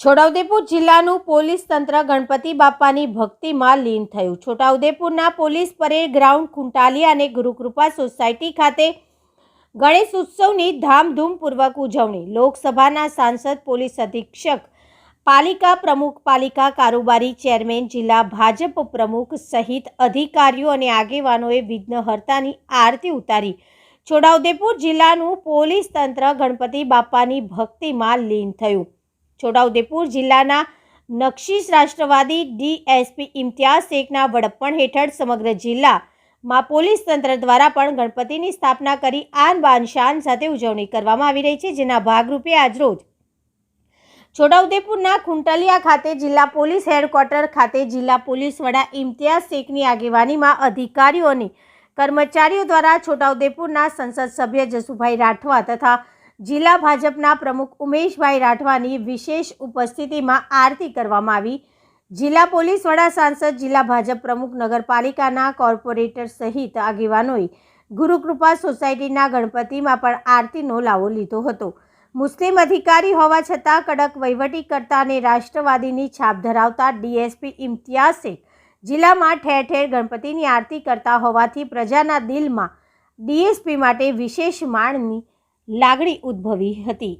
છોટાઉદેપુર જિલ્લાનું પોલીસ તંત્ર ગણપતિ બાપાની ભક્તિમાં લીન થયું। છોટાઉદેપુરના પોલીસ પરેડ ગ્રાઉન્ડ ખુંટાલિયા અને ગુરુકૃપા સોસાયટી ખાતે ગણેશ ઉત્સવની ધામધૂમપૂર્વક ઉજવણી। લોકસભાના સાંસદ, પોલીસ અધિક્ષક, પાલિકા પ્રમુખ, પાલિકા કારોબારી ચેરમેન, જિલ્લા ભાજપ પ્રમુખ સહિત અધિકારીઓ અને આગેવાનોએ વિઘ્નહર્તાની આરતી ઉતારી। છોટાઉદેપુર જિલ્લાનું પોલીસ તંત્ર ગણપતિ બાપાની ભક્તિમાં લીન થયું। છોટાઉદેપુર જિલ્લાના નક્ષીસ રાષ્ટ્રવાદી ડીએસપી ઇમ્તિયાઝ શેખના વડપણ હેઠળ સમગ્ર જિલ્લામાં પોલીસ તંત્ર દ્વારા પણ ગણપતિની સ્થાપના કરી આન બાન શાન સાથે ઉજવણી કરવામાં આવી રહી છે। જેના ભાગરૂપે આજરોજ છોટાઉદેપુરના ખુંટલિયા ખાતે જિલ્લા પોલીસ હેડક્વાર્ટર ખાતે જિલ્લા પોલીસ વડા ઇમ્તિયાઝ શેખની આગેવાનીમાં અધિકારીઓ અને કર્મચારીઓ દ્વારા છોટાઉદેપુરના સંસદ સભ્ય જસુભાઈ રાઠવા તથા જિલ્લા ભાજપના પ્રમુખ ઉમેશભાઈ રાઠવાની વિશેષ ઉપસ્થિતિમાં આરતી કરવામાં આવી। જિલ્લા પોલીસ વડા, સાંસદ, જિલ્લા ભાજપ પ્રમુખ, નગરપાલિકાના કોર્પોરેટર સહિત આગેવાનોએ ગુરુકૃપા સોસાયટીના ગણપતિમાં પણ આરતીનો લાવો લીધો હતો। મુસ્લિમ અધિકારી હોવા છતાં કડક વહીવટીકર્તા અને રાષ્ટ્રવાદીની છાપ ધરાવતા ડીએસપી ઇમ્તિયાઝ શેખ જિલ્લામાં ઠેર ઠેર ગણપતિની આરતી કરતા હોવાથી પ્રજાના દિલમાં ડીએસપી માટે વિશેષ માણની લાગણી ઉદ્ભવી હતી।